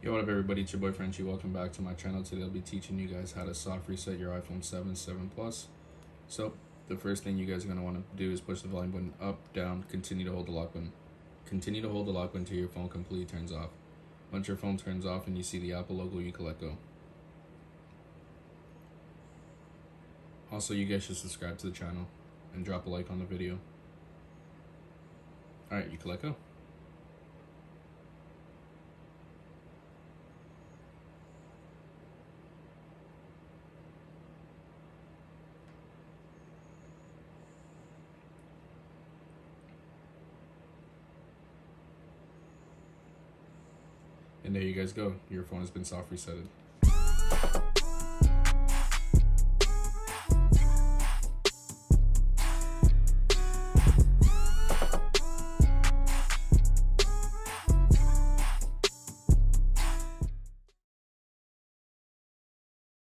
Yo, what up everybody, it's your boy Frenchie. Welcome back to my channel. Today I'll be teaching you guys how to soft reset your iPhone 7, 7 Plus. So, the first thing you guys are going to want to do is push the volume button up, down, continue to hold the lock button. Continue to hold the lock button until your phone completely turns off. Once your phone turns off and you see the Apple logo, you can let go. Also, you guys should subscribe to the channel and drop a like on the video. Alright, you can let go. And there you guys go. Your phone has been soft resetted.